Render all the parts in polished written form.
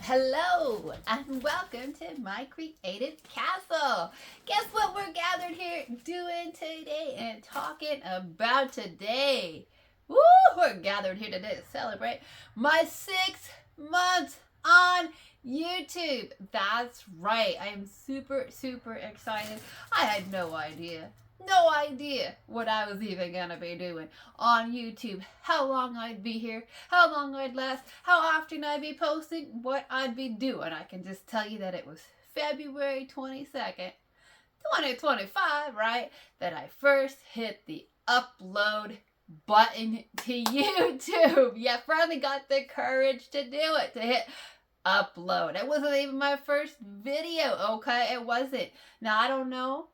Hello and welcome to my creative castle. Guess what we're gathered here doing today and talking about today? Woo! We're gathered here today to celebrate my 6 months on YouTube. That's right. I am super excited. I had no idea what I was even gonna be doing on YouTube, how long I'd be here, how long I'd last, how often I'd be posting, what I'd be doing. I can just tell you that it was February 22nd, 2025, right, that I first hit the upload button to YouTube. Yeah, finally got the courage to do it, to hit upload. It wasn't even my first video, okay? It wasn't. Now, I don't know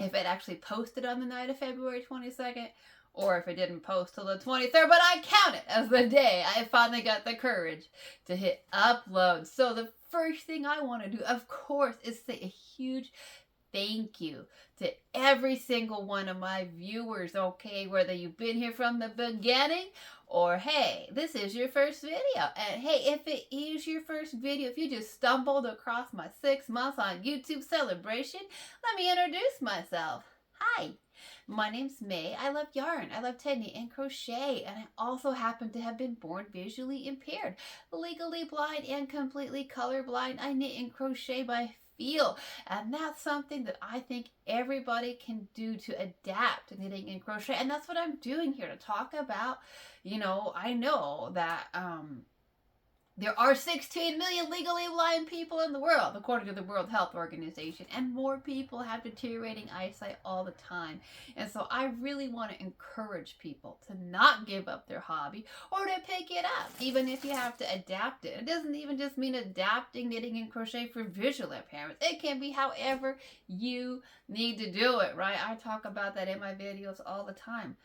if it actually posted on the night of February 22nd or if it didn't post till the 23rd, but I count it as the day I finally got the courage to hit upload. So the first thing I want to do, of course, is say a huge thank you to every single one of my viewers, okay? Whether you've been here from the beginning or, hey, this is your first video. And hey, if it is your first video, if you just stumbled across my 6 months on YouTube celebration, let me introduce myself. Hi, my name's May. I love yarn, I love knitting and crochet, and I also happen to have been born visually impaired, legally blind, and completely colorblind. I knit and crochet by feel, and that's something that I think everybody can do to adapt to knitting and crochet, and that's what I'm doing here to talk about. I know that there are 16 million legally blind people in the world, according to the World Health Organization, and more people have deteriorating eyesight all the time. And so I really want to encourage people to not give up their hobby or to pick it up, even if you have to adapt it. It doesn't even just mean adapting knitting and crochet for visual impairments. It can be however you need to do it, right? I talk about that in my videos all the time.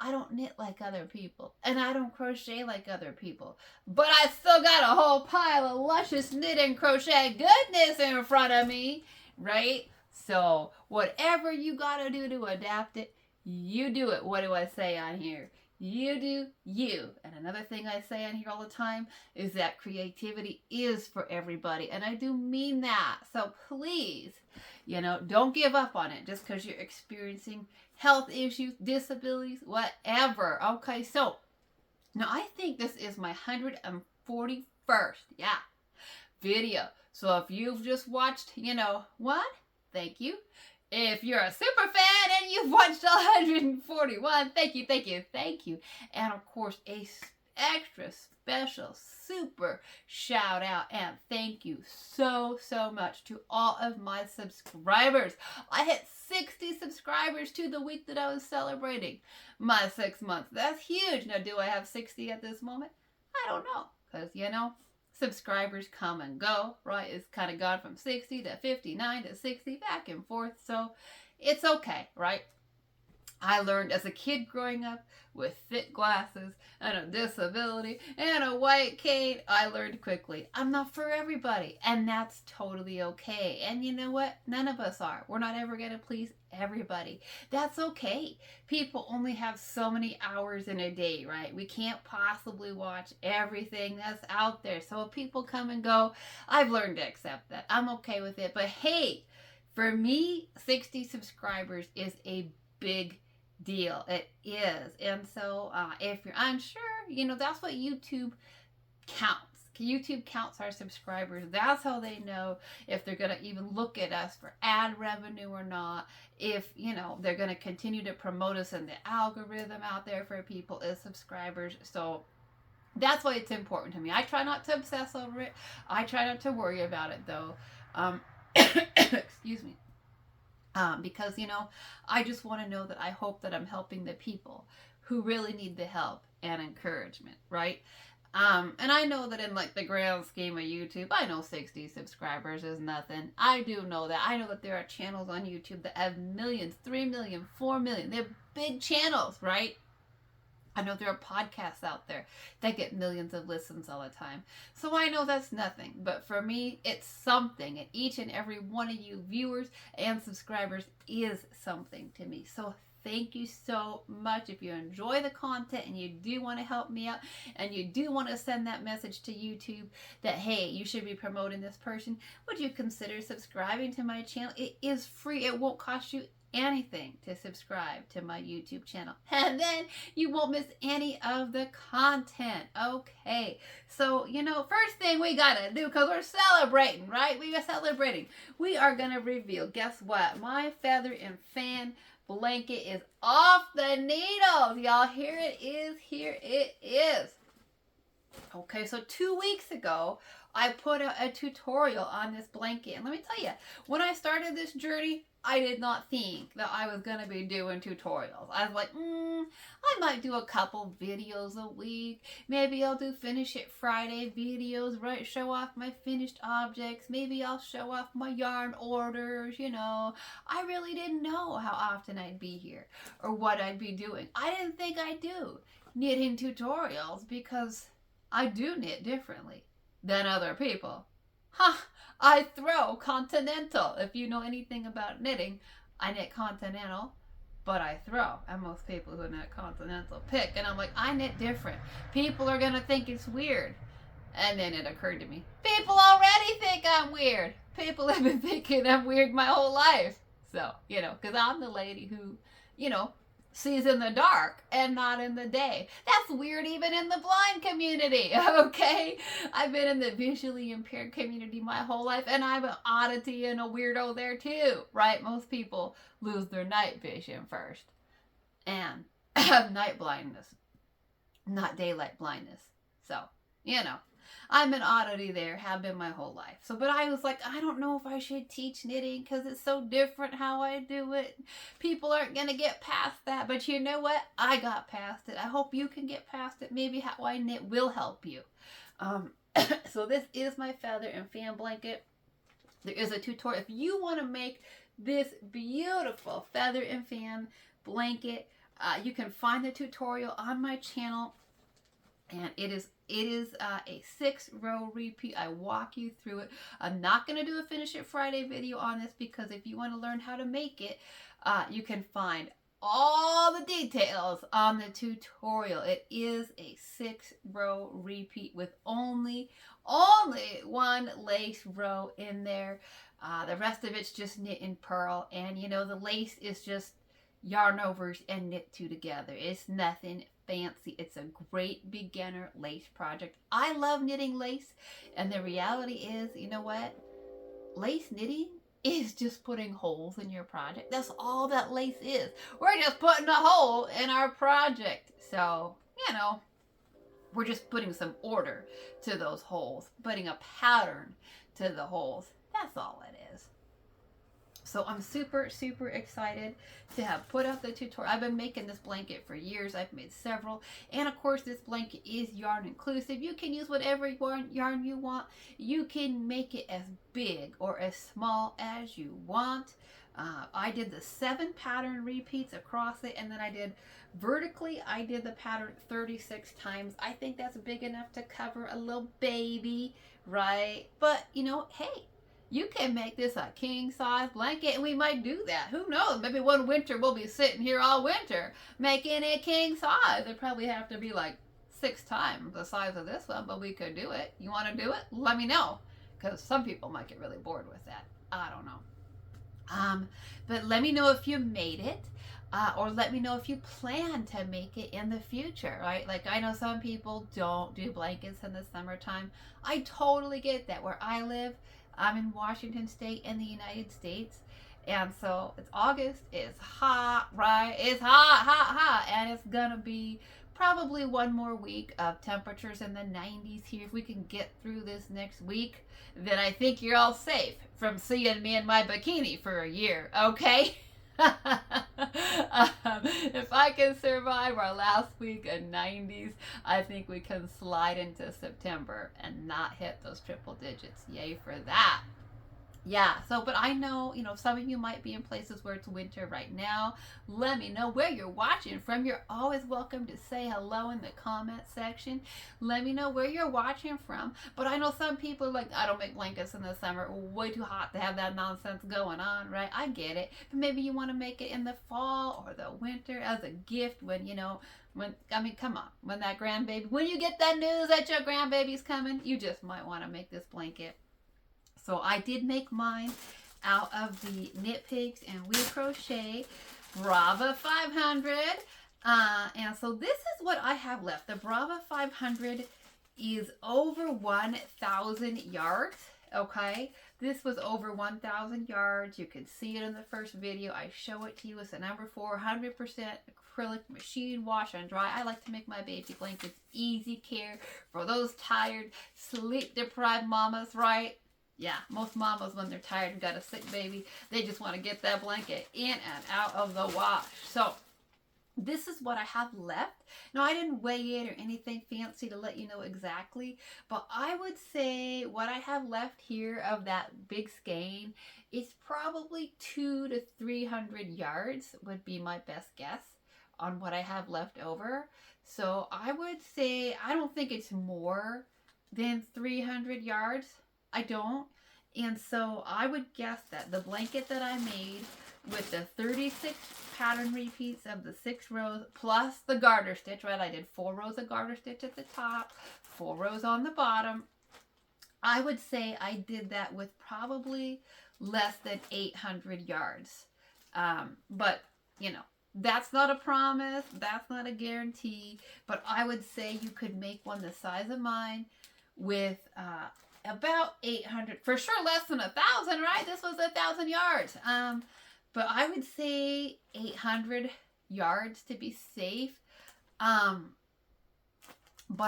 I don't knit like other people, and I don't crochet like other people, but I still got a whole pile of luscious knit and crochet goodness in front of me, right? So whatever you gotta do to adapt it, you do it. What do I say on here? You do you. And another thing I say on here all the time is that creativity is for everybody, and I do mean that. So please, don't give up on it just because you're experiencing health issues, disabilities, whatever. Okay, so now I think this is my 141st, video. So if you've just watched, what? Thank you. If you're a super fan and you've watched 141, thank you. And of course, a extra special super shout out and thank you so much to all of my subscribers. I hit 60 subscribers to the week that I was celebrating my 6 months. That's huge. Now, do I have 60 at this moment? I don't know, because subscribers come and go, right? It's kind of gone from 60 to 59 to 60, back and forth. So it's okay, right? I learned as a kid growing up with thick glasses and a disability and a white cane, I learned quickly, I'm not for everybody, and that's totally okay. And you know what? None of us are. We're not ever going to please everybody. That's okay. People only have so many hours in a day, right? We can't possibly watch everything that's out there. So if people come and go, I've learned to accept that. I'm okay with it. But hey, for me, 60 subscribers is a big deal. It is. And so if you're unsure, that's what YouTube counts. YouTube counts our subscribers. That's how they know if they're going to even look at us for ad revenue or not. If, they're going to continue to promote us in the algorithm out there for people as subscribers. So that's why it's important to me. I try not to obsess over it. I try not to worry about it, though. Excuse me. Because, I just want to know that I hope that I'm helping the people who really need the help and encouragement, right? And I know that in the grand scheme of YouTube, I know 60 subscribers is nothing. I do know that. I know that there are channels on YouTube that have millions, 3 million, 4 million. They're big channels, right? I know there are podcasts out there that get millions of listens all the time. So I know that's nothing. But for me, it's something. And each and every one of you viewers and subscribers is something to me. So thank you so much. If you enjoy the content and you do want to help me out and you do want to send that message to YouTube that, hey, you should be promoting this person, would you consider subscribing to my channel? It is free. It won't cost you anything to subscribe to my YouTube channel, and then you won't miss any of the content. Okay, so first thing we gotta do, because we're celebrating, right? We are celebrating. We are gonna reveal, guess what, my feather and fan blanket is off the needles, y'all. Here it is. Here it is. Okay, so 2 weeks ago I put out a tutorial on this blanket, and let me tell you, when I started this journey, I did not think that I was going to be doing tutorials. I was like, I might do a couple videos a week. Maybe I'll do Finish It Friday videos, right? Show off my finished objects. Maybe I'll show off my yarn orders, I really didn't know how often I'd be here or what I'd be doing. I didn't think I'd do knitting tutorials because I do knit differently than other people. I throw continental. If you know anything about knitting, I knit continental, but I throw. And most people who knit continental pick. And I'm like, I knit different. People are going to think it's weird. And then it occurred to me, people already think I'm weird. People have been thinking I'm weird my whole life. So, because I'm the lady who, sees in the dark and not in the day. That's weird even in the blind community, okay? I've been in the visually impaired community my whole life, and I'm an oddity and a weirdo there too, right? Most people lose their night vision first and have night blindness, not daylight blindness. So, I'm an oddity there, have been my whole life. So, but I was like, I don't know if I should teach knitting because it's so different how I do it. People aren't going to get past that. But you know what? I got past it. I hope you can get past it. Maybe how I knit will help you. So this is my feather and fan blanket. There is a tutorial. If you want to make this beautiful feather and fan blanket, you can find the tutorial on my channel. And it is a 6-row repeat. I walk you through it. I'm not going to do a Finish It Friday video on this because if you want to learn how to make it, you can find all the details on the tutorial. It is a 6-row repeat with only one lace row in there. The rest of it's just knit in purl, and the lace is just yarn overs and knit two together. It's nothing fancy. It's a great beginner lace project. I love knitting lace, and the reality is, what? Lace knitting is just putting holes in your project. That's all that lace is. We're just putting a hole in our project. So, we're just putting some order to those holes, putting a pattern to the holes. That's all it is. So I'm super, super excited to have put out the tutorial. I've been making this blanket for years. I've made several. And of course, this blanket is yarn inclusive. You can use whatever yarn you want. You can make it as big or as small as you want. I did the 7 pattern repeats across it, and then I did vertically, I did the pattern 36 times. I think that's big enough to cover a little baby, right? But, hey, you can make this a king size blanket, and we might do that. Who knows? Maybe one winter we'll be sitting here all winter making it king size. It'd probably have to be like 6 times the size of this one, but we could do it. You want to do it? Let me know, because some people might get really bored with that. I don't know. But let me know if you made it, or let me know if you plan to make it in the future, right? Like, I know some people don't do blankets in the summertime. I totally get that. Where I live, I'm in Washington State in the United States, and so it's August. It's hot, right? It's hot, and it's gonna be probably one more week of temperatures in the 90s here. If we can get through this next week, then I think you're all safe from seeing me in my bikini for a year, okay? If I can survive our last week of 90s, I think we can slide into September and not hit those triple digits. Yay for that. Yeah, so, but I know, some of you might be in places where it's winter right now. Let me know where you're watching from. You're always welcome to say hello in the comment section. Let me know where you're watching from. But I know some people are like, I don't make blankets in the summer. Way too hot to have that nonsense going on, right? I get it. But maybe you want to make it in the fall or the winter as a gift when, come on, when you get that news that your grandbaby's coming, you just might want to make this blanket. So I did make mine out of the Knit Picks and Wheel Crochet Brava 500. And so this is what I have left. The Brava 500 is over 1,000 yards. Okay, this was over 1,000 yards. You can see it in the first video. I show it to you. It's a number 4, 100% acrylic, machine wash and dry. I like to make my baby blankets easy care for those tired, sleep deprived mamas, right? Yeah, most mamas, when they're tired and got a sick baby, they just want to get that blanket in and out of the wash. So this is what I have left. Now, I didn't weigh it or anything fancy to let you know exactly, but I would say what I have left here of that big skein is probably 200 to 300 yards would be my best guess on what I have left over. So I would say, I don't think it's more than 300 yards. I don't. And so I would guess that the blanket that I made with the 36 pattern repeats of the 6 rows plus the garter stitch, right? I did 4 rows of garter stitch at the top, 4 rows on the bottom. I would say I did that with probably less than 800 yards. But, that's not a promise. That's not a guarantee. But I would say you could make one the size of mine with about 800, for sure less than 1,000, right? This was 1,000 yards. But I would say 800 yards to be safe. But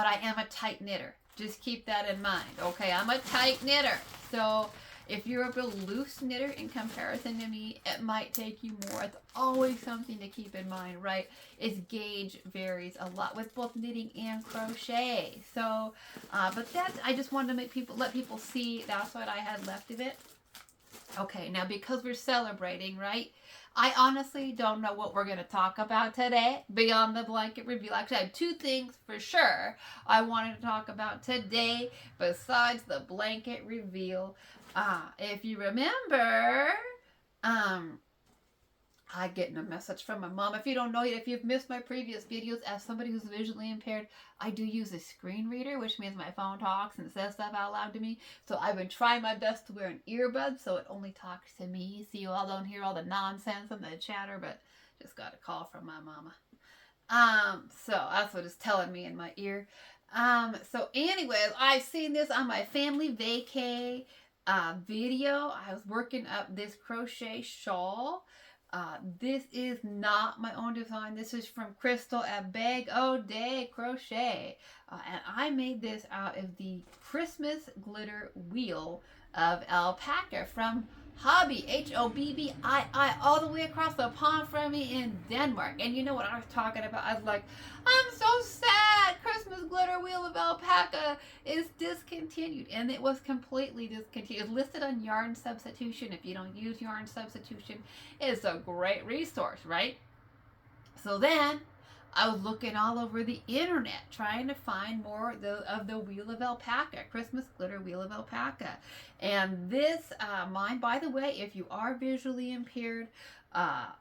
I am a tight knitter. Just keep that in mind. Okay, I'm a tight knitter. So if you're a real loose knitter in comparison to me, it might take you more. It's always something to keep in mind, right? Its gauge varies a lot with both knitting and crochet. So, but that's, I just wanted to let people see that's what I had left of it. Okay, now because we're celebrating, right? I honestly don't know what we're going to talk about today beyond the blanket reveal. Actually, I have 2 things for sure I wanted to talk about today besides the blanket reveal. If you remember, I getting a message from my mom. If you don't know yet, if you've missed my previous videos, as somebody who's visually impaired, I do use a screen reader, which means my phone talks and says stuff out loud to me. So I've been trying my best to wear an earbud so it only talks to me. So you all don't hear all the nonsense and the chatter, but just got a call from my mama. So that's what it's telling me in my ear. So anyways, I've seen this on my family vacay video. I was working up this crochet shawl. This is not my own design. This is from Crystal at Bag O' Day Crochet. And I made this out of the Christmas glitter wheel of alpaca from Hobbii, Hobbii, all the way across the pond from me in Denmark. And you know what I was talking about? I was like, I'm so sad. Christmas glitter wheel of alpaca is discontinued. And it was completely discontinued. It's listed on yarn substitution. If you don't use yarn substitution, it's a great resource, right? So then I was looking all over the internet trying to find more of the Wheel of Alpaca, Christmas Glitter Wheel of Alpaca. And this, mine, by the way, if you are visually impaired,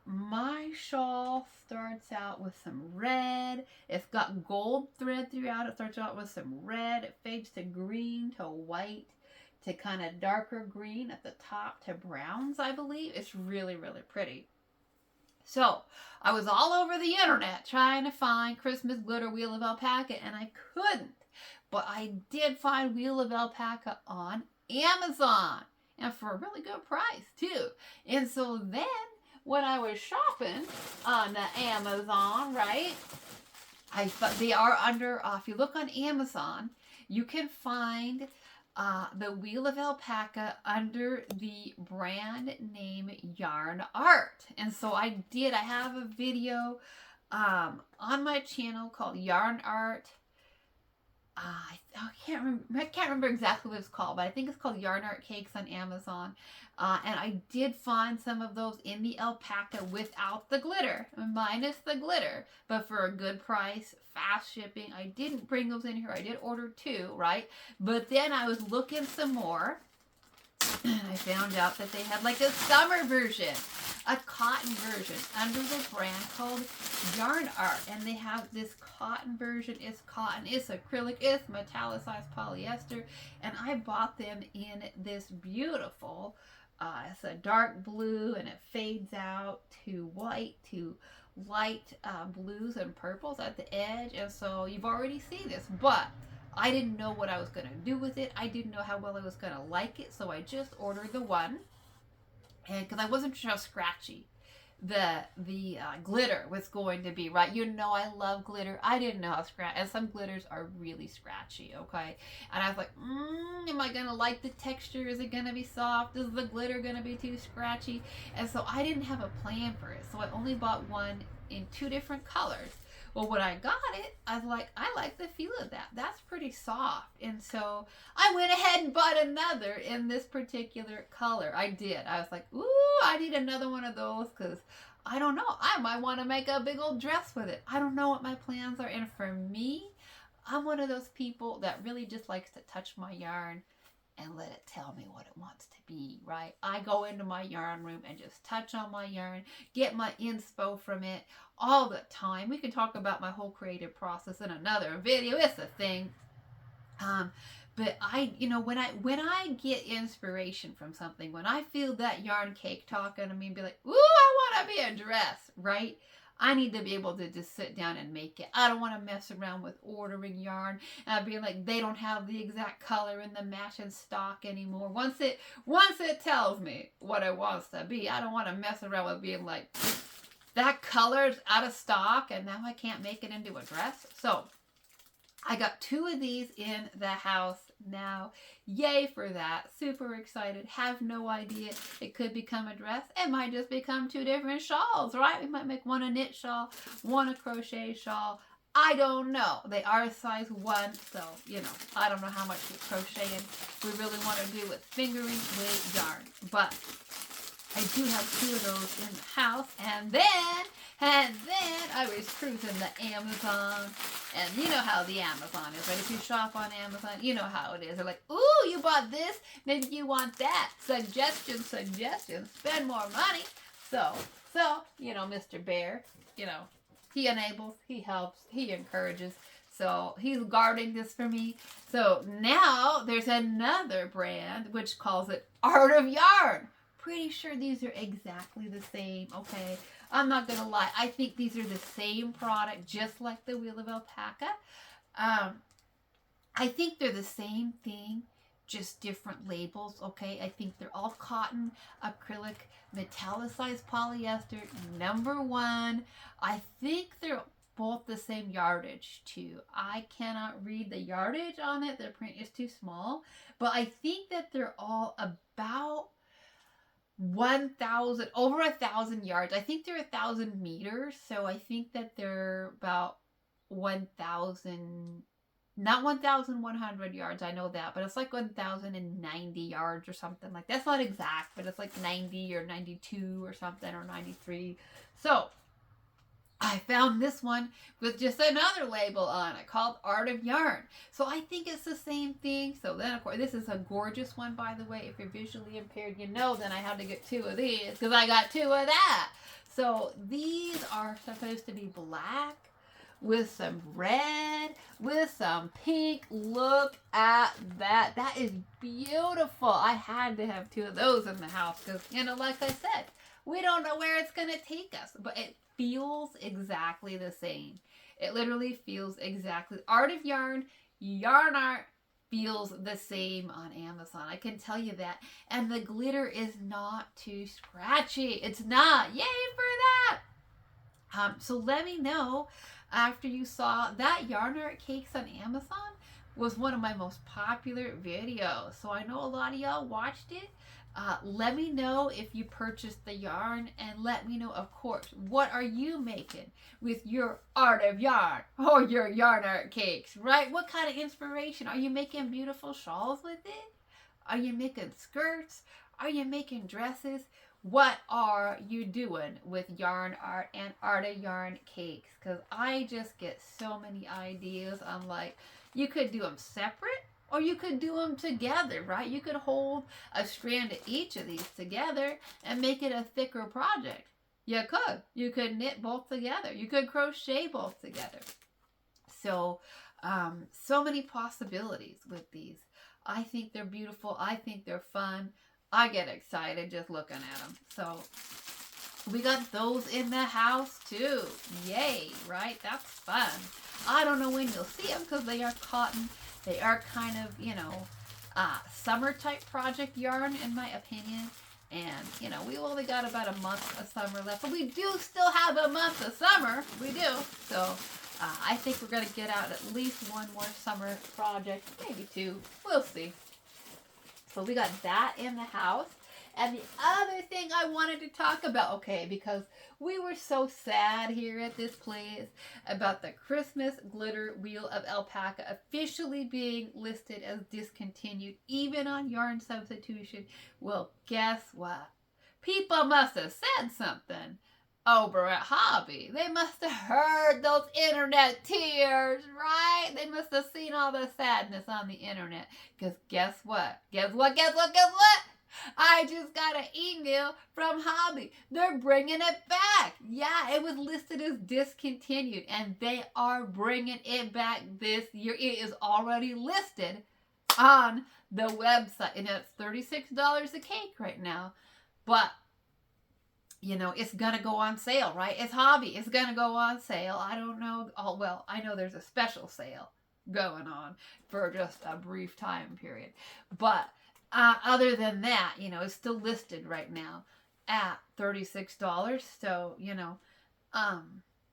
my shawl starts out with some red. It's got gold thread throughout. It starts out with some red. It fades to green to white to kind of darker green at the top to browns, I believe. It's really, really pretty. So I was all over the internet trying to find Christmas Glitter Wheel of Alpaca, and I couldn't. But I did find Wheel of Alpaca on Amazon, and for a really good price too. And so then when I was shopping on the Amazon, right, I thought they are under, if you look on Amazon, you can find the Wheel of Alpaca under the brand name Yarn Art. And so I have a video on my channel called Yarn Art I can't remember exactly what it's called, but I think it's called Yarn Art Cakes on Amazon. And I did find some of those in the alpaca without the glitter, minus the glitter, but for a good price, fast shipping. I didn't bring those in here. I did order 2, right? But then I was looking some more, and I found out that they had like a summer version, a cotton version under the brand called Yarn Art, and they have this cotton version. It's cotton, it's acrylic, it's metallicized polyester, and I bought them in this beautiful, it's a dark blue, and it fades out to white, to light blues and purples at the edge, and so you've already seen this, but I didn't know what I was going to do with it. I didn't know how well I was going to like it, so I just ordered the one, and because I wasn't sure how scratchy the glitter was going to be, right? You know I love glitter. I didn't know how scratchy, and some glitters are really scratchy, okay? And I was like, am I going to like the texture? Is it going to be soft? Is the glitter going to be too scratchy? And so I didn't have a plan for it, so I only bought one in 2 different colors. Well, when I got it, I was like, I like the feel of that. That's pretty soft. And so I went ahead and bought another in this particular color. I did. I was like, ooh, I need another one of those because I don't know. I might want to make a big old dress with it. I don't know what my plans are. And for me, I'm one of those people that really just likes to touch my yarn and let it tell me what it wants to be, right? I go into my yarn room and just touch on my yarn, get my inspo from it all the time. We can talk about my whole creative process in another video. It's a thing. But when I get inspiration from something, when I feel that yarn cake talking to me and be like, ooh, I want to be a dress, right? I need to be able to just sit down and make it. I don't want to mess around with ordering yarn and being like, they don't have the exact color in the matching stock anymore. Once it tells me what it wants to be, I don't want to mess around with being like, that color's out of stock and now I can't make it into a dress. So I got 2 of these in the house now. Yay for that. Super excited. Have no idea it could become a dress. It might just become 2 different shawls, right? We might make one a knit shawl, one a crochet shawl. I don't know. They are a size 1, so, I don't know how much crocheting we really want to do with fingering weight yarn. But I do have 2 of those in the house, and then I was cruising the Amazon, and you know how the Amazon is, right? If you shop on Amazon, you know how it is. They're like, ooh, you bought this, maybe you want that. Suggestions, spend more money. So, Mr. Bear, he enables, he helps, he encourages. So he's guarding this for me. So now there's another brand which calls it Art of Yarn. Pretty sure these are exactly the same, okay? I'm not going to lie. I think these are the same product, just like the Wheel of Alpaca. I think they're the same thing, just different labels, okay? I think they're all cotton, acrylic, metallicized polyester, #1. I think they're both the same yardage, too. I cannot read the yardage on it. The print is too small. But I think that they're all about 1,000, over 1,000 yards. I think they're 1,000 meters, so I think that they're about 1,000, not 1,100 yards, I know that, but it's like 1,090 yards or something like that. That's not exact, but it's like 90 or 92 or something, or 93. So I found this one with just another label on it called Art of Yarn. So I think it's the same thing. So then, of course, this is a gorgeous one, by the way. If you're visually impaired, then I had to get 2 of these because I got 2 of that. So these are supposed to be black with some red, with some pink. Look at that. That is beautiful. I had to have 2 of those in the house because, like I said, we don't know where it's going to take us, but it feels exactly the same. It literally feels exactly. Art of Yarn, Yarn Art feels the same on Amazon. I can tell you that. And the glitter is not too scratchy. It's not. Yay for that. So let me know after you saw that Yarn Art Cakes on Amazon, was one of my most popular videos. So I know a lot of y'all watched it. Let me know if you purchased the yarn, and let me know, of course, what are you making with your art of yarn or your yarn art cakes, right? What kind of inspiration? Are you making beautiful shawls with it? Are you making skirts? Are you making dresses? What are you doing with yarn art and art of yarn cakes? Because I just get so many ideas. I'm like, you could do them separate or you could do them together, right? You could hold a strand of each of these together and make it a thicker project. You could. You could knit both together. You could crochet both together. So, so many possibilities with these. I think they're beautiful. I think they're fun. I get excited just looking at them. So we got those in the house too. Yay, right? That's fun. I don't know when you'll see them because they are cotton. They are kind of, summer type project yarn in my opinion. And, we only got about a month of summer left. But we do still have a month of summer. We do. So I think we're going to get out at least one more summer project. Maybe two. We'll see. So we got that in the house. And the other thing I wanted to talk about, okay, because we were so sad here at this place about the Christmas glitter wheel of alpaca officially being listed as discontinued, even on yarn substitution. Well, guess what? People must have said something over at Hobbii. They must have heard those internet tears, right? They must have seen all the sadness on the internet. Because guess what? Guess what? I just got an email from Hobbii. They're bringing it back. Yeah, it was listed as discontinued, and they are bringing it back this year. It is already listed on the website, and it's $36 a cake right now. But it's going to go on sale, right? It's Hobbii. It's going to go on sale. I don't know. Oh, well, I know there's a special sale going on for just a brief time period. But other than that, it's still listed right now at $36. So,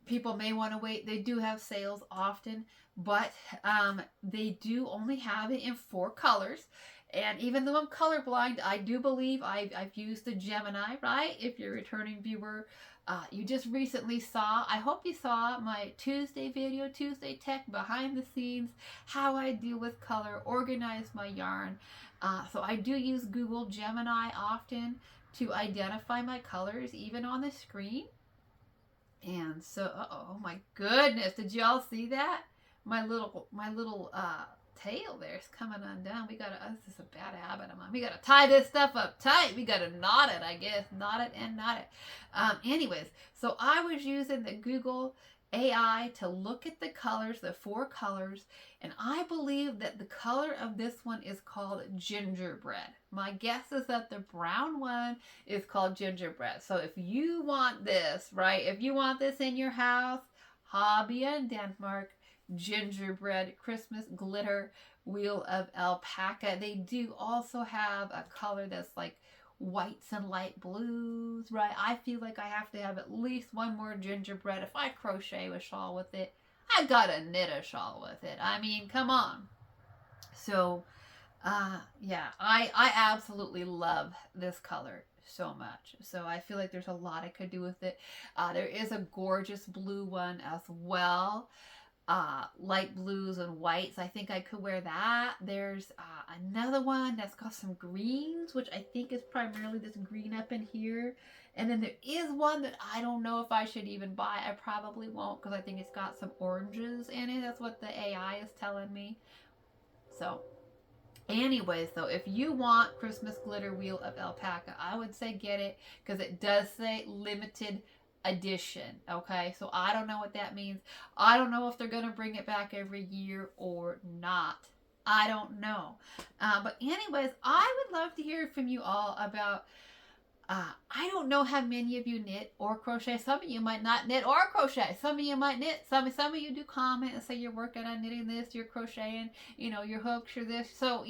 people may want to wait. They do have sales often, but they do only have it in 4 colors. And even though I'm colorblind, I do believe I've used the Gemini, right? If you're a returning viewer, you just recently saw, I hope you saw my Tuesday video, Tuesday Tech behind the scenes, how I deal with color, organize my yarn. So I do use Google Gemini often to identify my colors, even on the screen. And so, oh my goodness, did y'all see that? My little tail there is coming undone. We gotta, this is a bad habit I'm on. We gotta tie this stuff up tight. We gotta knot it, I guess. Knot it and knot it. Anyways, so I was using the Google AI to look at the colors, the 4 colors, and I believe that the color of this one is called gingerbread. My guess is that the brown one is called gingerbread. So if you want this, right, if you want this in your house, Hobbii in Denmark, gingerbread Christmas glitter wheel of alpaca. They do also have a color that's like whites and light blues, right? I feel like I have to have at least one more gingerbread. If I crochet a shawl with it, I gotta knit a shawl with it. I mean, come on. So, yeah, I absolutely love this color so much. So I feel like there's a lot I could do with it. There is a gorgeous blue one as well. Light blues and whites. I think I could wear that. There's another one that's got some greens, which I think is primarily this green up in here. And then there is one that I don't know if I should even buy. I probably won't because I think it's got some oranges in it. That's what the AI is telling me. So anyways, though, if you want Christmas glitter wheel of alpaca, I would say get it because it does say limited edition. Okay, so I don't know what that means. I don't know if they're gonna bring it back every year or not. I don't know. But anyways, I would love to hear from you all about I don't know how many of you knit or crochet. Some of you might not knit or crochet. Some of you might knit. Some of you do comment and say you're working on knitting this, you're crocheting, your hooks, you're this. So,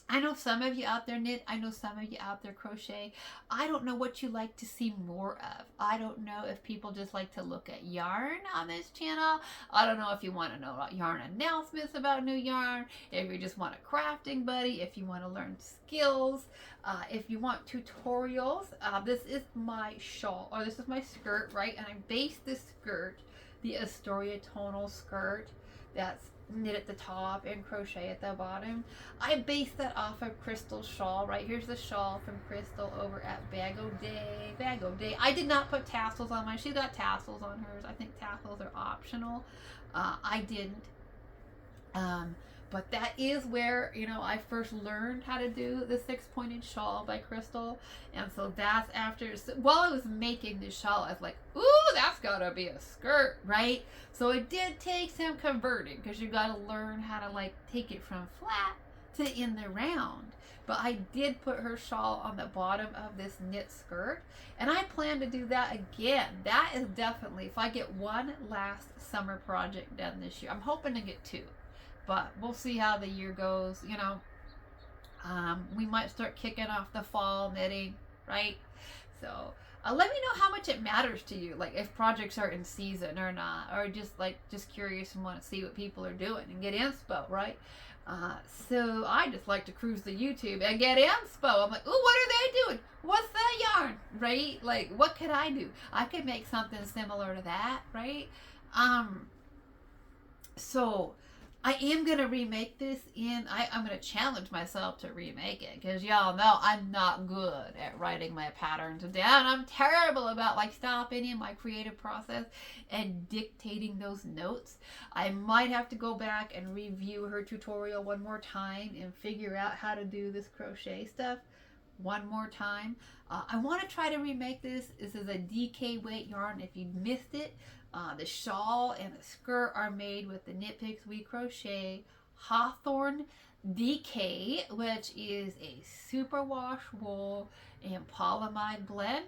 I know some of you out there knit. I know some of you out there crochet. I don't know what you like to see more of. I don't know if people just like to look at yarn on this channel. I don't know if you want to know about yarn announcements about new yarn, if you just want a crafting buddy, if you want to learn skills, if you want tutorials. This is my shawl, or this is my skirt, right? And I based this skirt, the Astoria tonal skirt, that's knit at the top and crochet at the bottom. I based that off of Crystal's shawl, right? Here's the shawl from Crystal over at Bag O' Day. Bag O' Day. I did not put tassels on mine. She got tassels on hers. I think tassels are optional. I didn't. But that is where, you know, I first learned how to do the 6-pointed shawl by Crystal. And so that's after, so while I was making this shawl, I was like, ooh, that's gotta be a skirt, right? So it did take some converting, because you gotta learn how to like take it from flat to in the round. But I did put her shawl on the bottom of this knit skirt, and I plan to do that again. That is definitely, if I get one last summer project done this year, I'm hoping to get 2. But we'll see how the year goes, you know. We might start kicking off the fall knitting, right? So let me know how much it matters to you, like if projects are in season or not, or just curious and want to see what people are doing and get inspo, right? So I just like to cruise the YouTube and get inspo. I'm like, ooh, what are they doing? What's that yarn, right? Like, what could I do? I could make something similar to that, right? So I am going to remake this I'm going to challenge myself to remake it, because y'all know I'm not good at writing my patterns down. I'm terrible about like stopping in my creative process and dictating those notes. I might have to go back and review her tutorial one more time and figure out how to do this crochet stuff one more time. I want to try to remake this. This is a DK weight yarn. If you missed it, the shawl and the skirt are made with the Knit Picks We Crochet Hawthorne DK, which is a superwash wool and polyamide blend.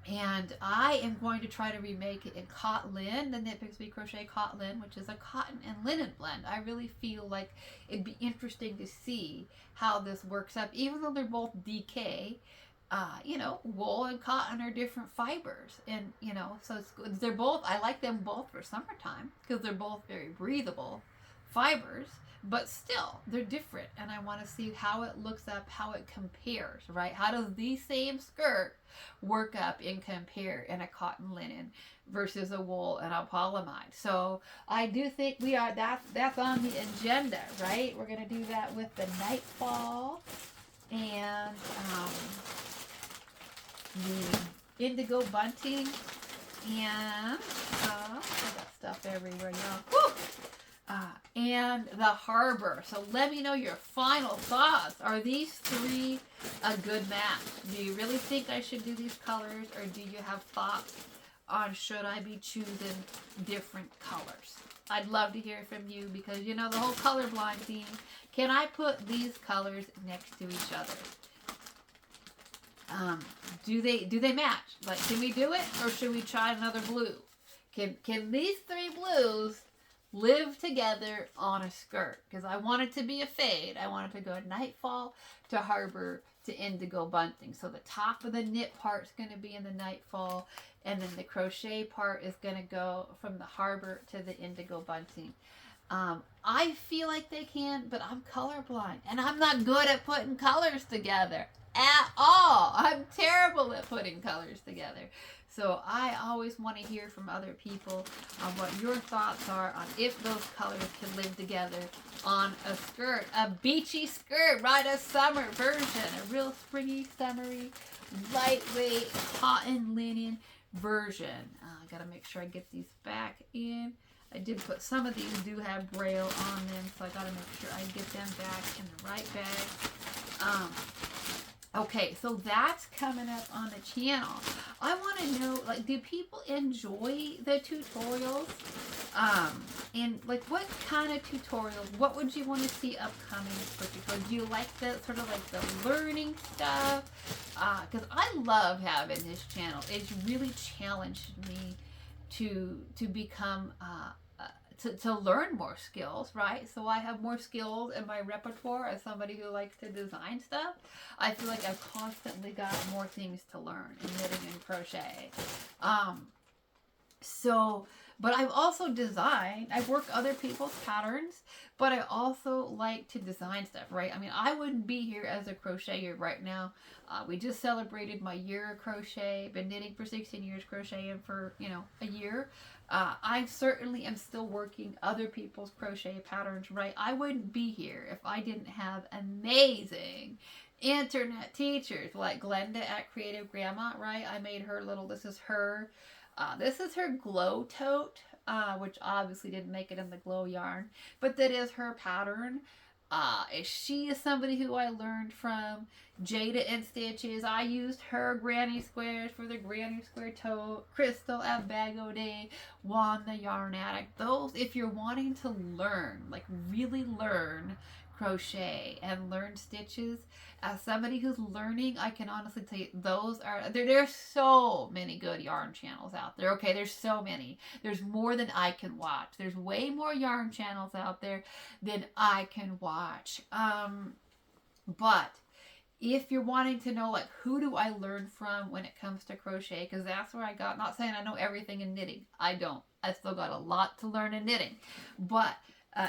And I am going to try to remake it in Cotton, the Knit Picks We Crochet Cotton, which is a cotton and linen blend. I really feel like it'd be interesting to see how this works up, even though they're both DK. You know, wool and cotton are different fibers, and you know, so they're both, I like them both for summertime because they're both very breathable fibers, but still they're different, and I want to see how it looks up, how it compares, right? How does the same skirt work up and compare in a cotton linen versus a wool and a polyamide? So I do think that's on the agenda, right? We're gonna do that with the Nightfall and the indigo bunting, and I got stuff everywhere, y'all. And the harbor. So let me know your final thoughts. Are these 3 a good match? Do you really think I should do these colors, or do you have thoughts on should I be choosing different colors? I'd love to hear from you, because you know the whole colorblind thing. Can I put these colors next to each other? Do they match? Like, can we do it, or should we try another blue? Can these 3 blues live together on a skirt? Because I want it to be a fade. I want it to go Nightfall to Harbor to Indigo Bunting. So the top of the knit part is going to be in the Nightfall, and then the crochet part is going to go from the Harbor to the Indigo Bunting. I feel like they can, but I'm colorblind, and I'm not good at putting colors together at all. I'm terrible at putting colors together. So I always want to hear from other people on what your thoughts are on if those colors can live together on a skirt, a beachy skirt, right? A summer version, a real springy, summery, lightweight cotton linen version. I gotta make sure I get these back in. I did put, some of these do have braille on them, so I gotta make sure I get them back in the right bag. Okay, so that's coming up on the channel. I want to know, like, do people enjoy the tutorials? And like, what kind of tutorials? What would you want to see upcoming for tutorials? Do you like the sort of like the learning stuff? Because I love having this channel. It's really challenged me to become to learn more skills, right? So I have more skills in my repertoire as somebody who likes to design stuff. I feel like I've constantly got more things to learn in knitting and crochet. Um, so, but I've also designed, I work other people's patterns, but I also like to design stuff, right? I mean, I wouldn't be here as a crocheter right now. We just celebrated my year of crochet, been knitting for 16 years, crocheting for, a year. I certainly am still working other people's crochet patterns, right? I wouldn't be here if I didn't have amazing internet teachers like Glenda at Creative Grandma, right? I made her little, this is her glow tote, which obviously didn't make it in the glow yarn, but that is her pattern. She is somebody who I learned from. Jada and Stitches, I used her granny squares for the granny square tote. Crystal at Bago Day, Juan the Yarn Addict. Those, if you're wanting to learn, like really learn crochet and learn stitches, as somebody who's learning, I can honestly tell you those are there's so many good yarn channels out there. Okay, there's so many. There's more than I can watch. There's way more yarn channels out there than I can watch. But if you're wanting to know, like, who do I learn from when it comes to crochet, because that's where I got, not saying I know everything in knitting. I don't. I still got a lot to learn in knitting. But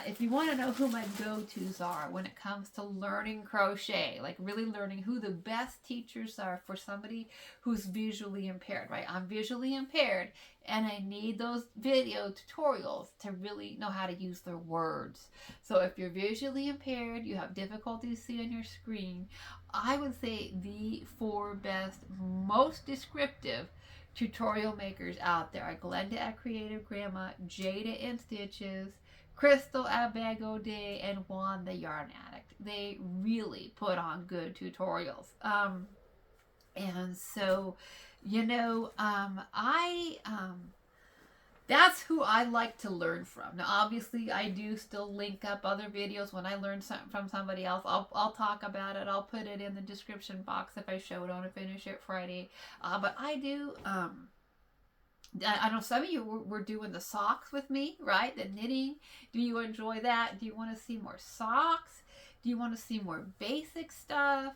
if you want to know who my go-tos are when it comes to learning crochet, like really learning who the best teachers are for somebody who's visually impaired, right? I'm visually impaired and I need those video tutorials to really know how to use their words. So if you're visually impaired, you have difficulty seeing your screen, I would say the 4 best, most descriptive tutorial makers out there are Glenda at Creative Grandma, Jada and Stitches, Crystal at Bago Day, and Juan the Yarn Addict. They really put on good tutorials. And so, that's who I like to learn from. Now, obviously, I do still link up other videos when I learn something from somebody else. I'll talk about it. I'll put it in the description box if I show it on a Finish It Friday. But I do... I know some of you were doing the socks with me, right? The knitting. Do you enjoy that? Do you want to see more socks? Do you want to see more basic stuff?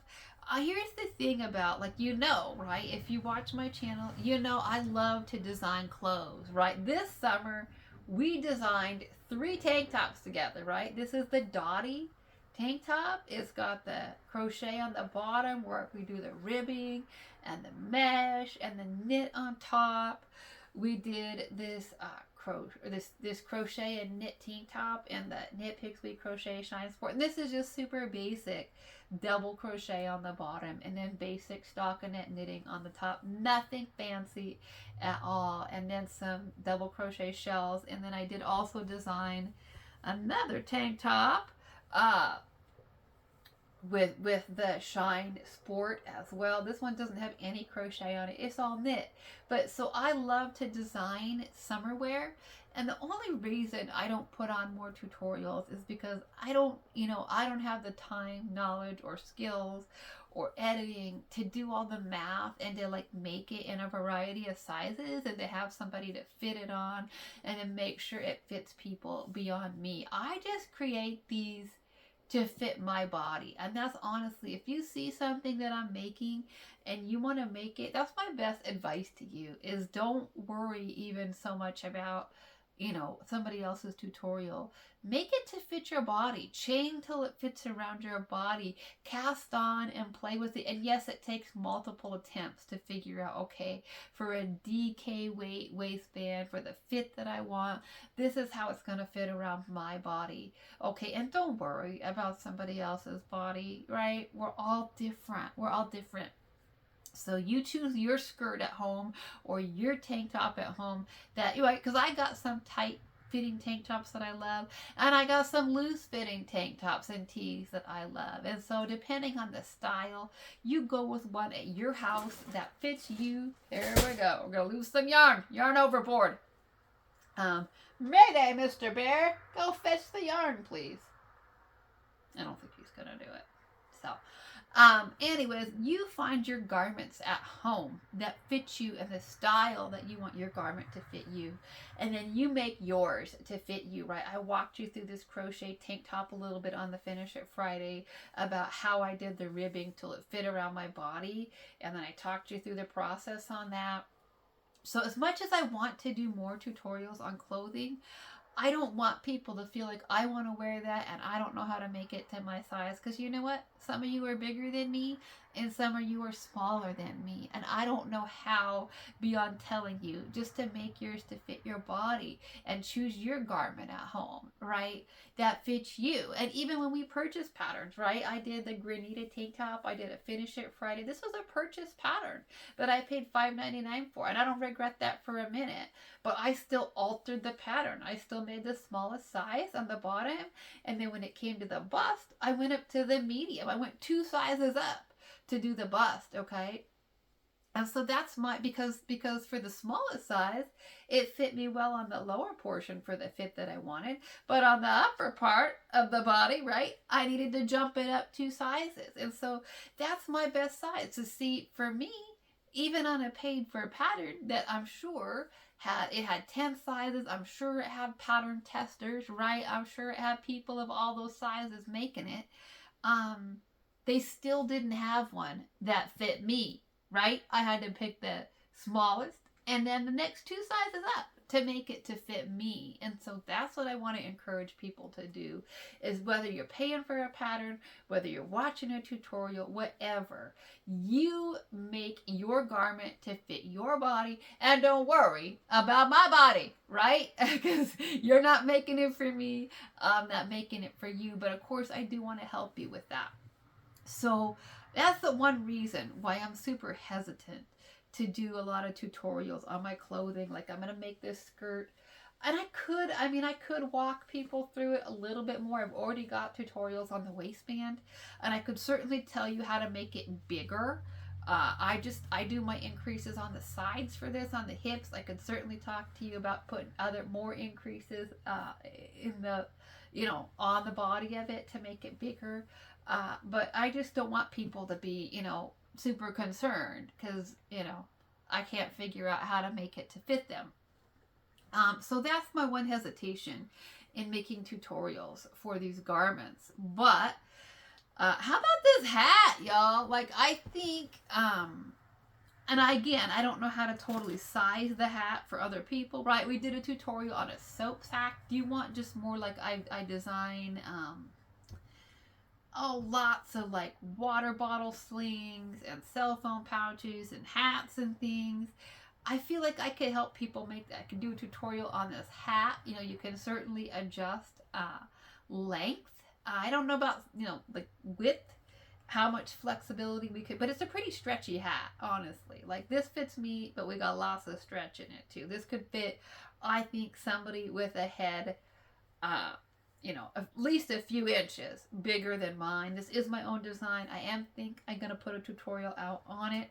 Here's the thing about, like, right? If you watch my channel, I love to design clothes, right? This summer, we designed 3 tank tops together, right? This is the Dottie tank top. It's got the crochet on the bottom where we do the ribbing and the mesh and the knit on top. We did this this crochet and knit tank top and the Knit Pixie Crochet Shine Sport. And this is just super basic double crochet on the bottom and then basic stockinette knitting on the top. Nothing fancy at all. And then some double crochet shells. And then I did also design another tank top with the Shine Sport as well. This one doesn't have any crochet on it. It's all knit. But so I love to design summer wear. And the only reason I don't put on more tutorials is because I don't have the time, knowledge, or skills or editing to do all the math and to like make it in a variety of sizes and to have somebody to fit it on and to make sure it fits people beyond me. I just create these to fit my body. And that's honestly, if you see something that I'm making and you want to make it, that's my best advice to you, is don't worry even so much about, somebody else's tutorial. Make it to fit your body. Chain till it fits around your body. Cast on and play with it. And yes, it takes multiple attempts to figure out, okay, for a DK weight waistband, for the fit that I want, this is how it's going to fit around my body. Okay, and don't worry about somebody else's body, right? We're all different. We're all different. So you choose your skirt at home or your tank top at home because I got some tight fitting tank tops that I love, and I got some loose fitting tank tops and tees that I love. And so depending on the style, you go with one at your house that fits you. There we go. We're going to lose some yarn. Yarn overboard. Mayday, Mr. Bear. Go fetch the yarn, please. I don't think he's going to do it. So anyways, you find your garments at home that fit you and the style that you want your garment to fit you. And then you make yours to fit you, right? I walked you through this crochet tank top a little bit on the Finish It Friday about how I did the ribbing till it fit around my body. And then I talked you through the process on that. So as much as I want to do more tutorials on clothing, I don't want people to feel like I want to wear that and I don't know how to make it to my size. Because you know what? Some of you are bigger than me and some of you are smaller than me. And I don't know how beyond telling you just to make yours to fit your body and choose your garment at home, right? That fits you. And even when we purchase patterns, right? I did the Granita tank top. I did a Finish It Friday. This was a purchase pattern that I paid $5.99 for. And I don't regret that for a minute. But I still altered the pattern. I still made the smallest size on the bottom. And then when it came to the bust, I went up to the medium. I went 2 sizes up to do the bust, okay? And so that's my, because for the smallest size, it fit me well on the lower portion for the fit that I wanted. But on the upper part of the body, right, I needed to jump it up 2 sizes. And so that's my best size. To see, for me, even on a paid for pattern that I'm sure had 10 sizes. I'm sure it had pattern testers, right? I'm sure it had people of all those sizes making it. They still didn't have one that fit me, right? I had to pick the smallest and then the next 2 sizes up to make it to fit me. And so that's what I want to encourage people to do, is whether you're paying for a pattern, whether you're watching a tutorial, whatever, you make your garment to fit your body, and don't worry about my body, right? Because you're not making it for me, I'm not making it for you, but of course I do want to help you with that. So that's the one reason why I'm super hesitant to do a lot of tutorials on my clothing. Like, I'm going to make this skirt, and I could walk people through it a little bit more. I've already got tutorials on the waistband, and I could certainly tell you how to make it bigger. I do my increases on the sides for this, on the hips. I could certainly talk to you about putting more increases in the, on the body of it to make it bigger. But I just don't want people to be, super concerned because, I can't figure out how to make it to fit them. So that's my one hesitation in making tutorials for these garments. But how about this hat, y'all? Like, I think, and I don't know how to totally size the hat for other people, right? We did a tutorial on a soap sack. Do you want just more like I design, lots of like water bottle slings and cell phone pouches and hats and things? I feel like I could help people make that. I could do a tutorial on this hat. You can certainly adjust length. I don't know about, like width, how much flexibility we could, but it's a pretty stretchy hat, honestly. Like, this fits me, but we got lots of stretch in it too. This could fit, I think, somebody with a head, at least a few inches bigger than mine. This is my own design. I'm going to put a tutorial out on it.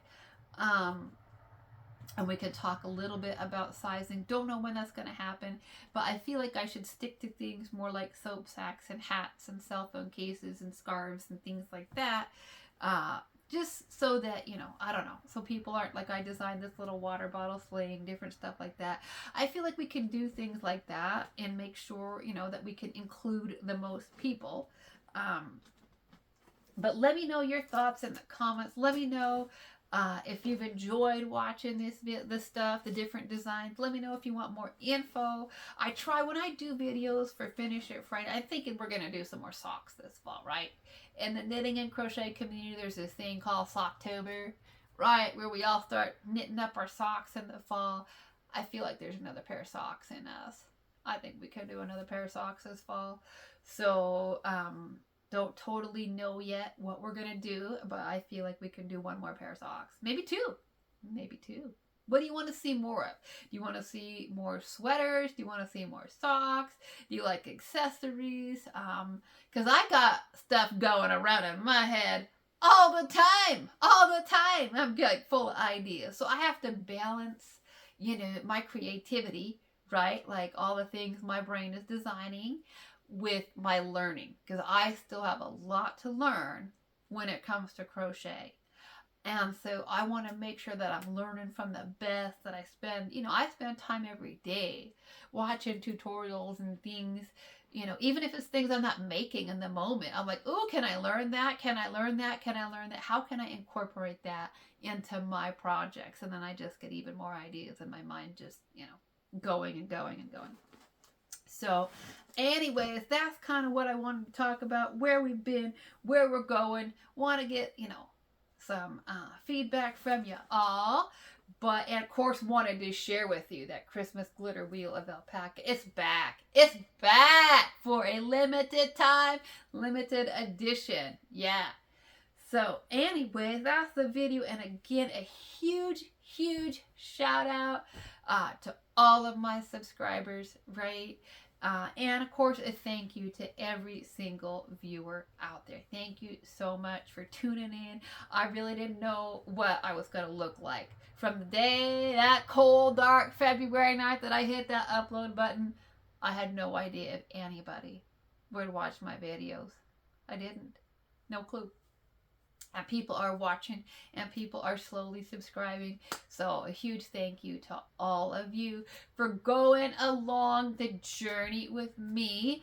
And we could talk a little bit about sizing. Don't know when that's going to happen, but I feel like I should stick to things more like soap sacks and hats and cell phone cases and scarves and things like that. Just so that, I don't know, so people aren't like, I designed this little water bottle sling, different stuff like that. I feel like we can do things like that and make sure, that we can include the most people. But let me know your thoughts in the comments. Let me know if you've enjoyed watching this stuff, the different designs. Let me know if you want more info. I try, when I do videos for Finish It Friday, I'm thinking we're going to do some more socks this fall, right? In the knitting and crochet community, there's this thing called Socktober, right? Where we all start knitting up our socks in the fall. I feel like there's another pair of socks in us. I think we could do another pair of socks this fall. So, don't totally know yet what we're going to do, but I feel like we can do one more pair of socks. Maybe 2. Maybe 2. What do you want to see more of? Do you want to see more sweaters? Do you want to see more socks? Do you like accessories? Because I got stuff going around in my head all the time. All the time. I'm like full of ideas. So I have to balance, my creativity, right? Like all the things my brain is designing with my learning, because I still have a lot to learn when it comes to crochet. And so I want to make sure that I'm learning from the best, that I spend, I spend time every day watching tutorials and things, even if it's things I'm not making in the moment. I'm like, oh, can I learn that? Can I learn that? Can I learn that? How can I incorporate that into my projects? And then I just get even more ideas and my mind just, going and going and going. So anyways, that's kind of what I wanted to talk about, where we've been, where we're going. Want to get, some feedback from you all. And of course wanted to share with you that Christmas glitter wheel of alpaca. It's back. It's back for a limited time, limited edition. Yeah. So anyway, that's the video. And again, a huge, huge shout out to all of my subscribers, right? And of course, a thank you to every single viewer out there. Thank you so much for tuning in. I really didn't know what I was going to look like. From the day, that cold, dark February night that I hit that upload button, I had no idea if anybody would watch my videos. I didn't. No clue. And people are watching and people are slowly subscribing. So a huge thank you to all of you for going along the journey with me.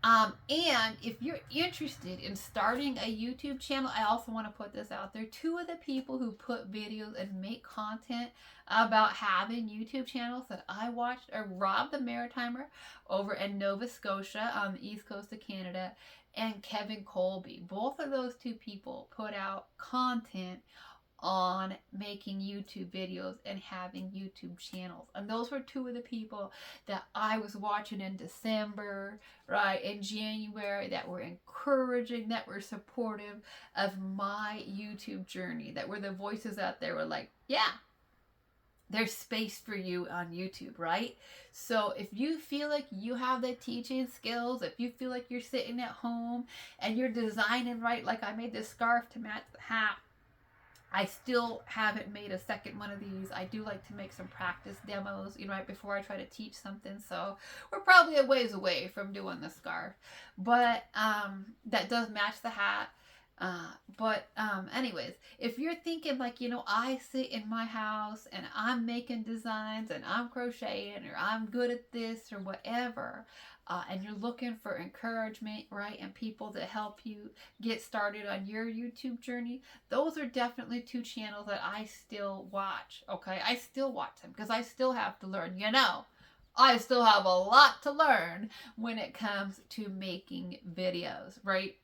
And if you're interested in starting a YouTube channel, I also want to put this out there. 2 of the people who put videos and make content about having YouTube channels that I watched are Rob the Maritimer over in Nova Scotia on the east coast of Canada, and Kevin Colby. Both of those 2 people put out content on making YouTube videos and having YouTube channels. And those were 2 of the people that I was watching in December, right, in January, that were encouraging, that were supportive of my YouTube journey, that were the voices out there were like, yeah, there's space for you on YouTube, right? So if you feel like you have the teaching skills, if you feel like you're sitting at home and you're designing right, like I made this scarf to match the hat, I still haven't made a second one of these. I do like to make some practice demos, right before I try to teach something. So we're probably a ways away from doing the scarf, but that does match the hat. Anyways, if you're thinking like, I sit in my house and I'm making designs and I'm crocheting or I'm good at this or whatever, and you're looking for encouragement, right, and people to help you get started on your YouTube journey, those are definitely 2 channels that I still watch, okay? I still watch them because I still have to learn, I still have a lot to learn when it comes to making videos, right?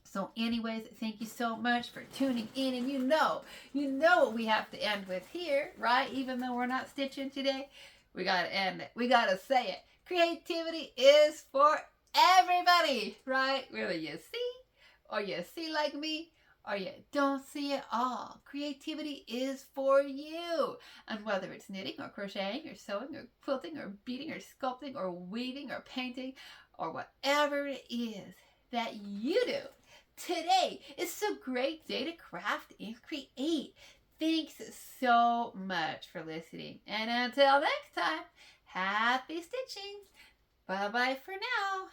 So anyways, thank you so much for tuning in. And you know what we have to end with here, right? Even though we're not stitching today, we got to end it. We got to say it. Creativity is for everybody, right? Whether you see or you see like me or you don't see it all. Creativity is for you. And whether it's knitting or crocheting or sewing or quilting or beading or sculpting or weaving or painting or whatever it is that you do, today is a great day to craft and create. Thanks so much for listening. And until next time, happy stitching. Bye-bye for now.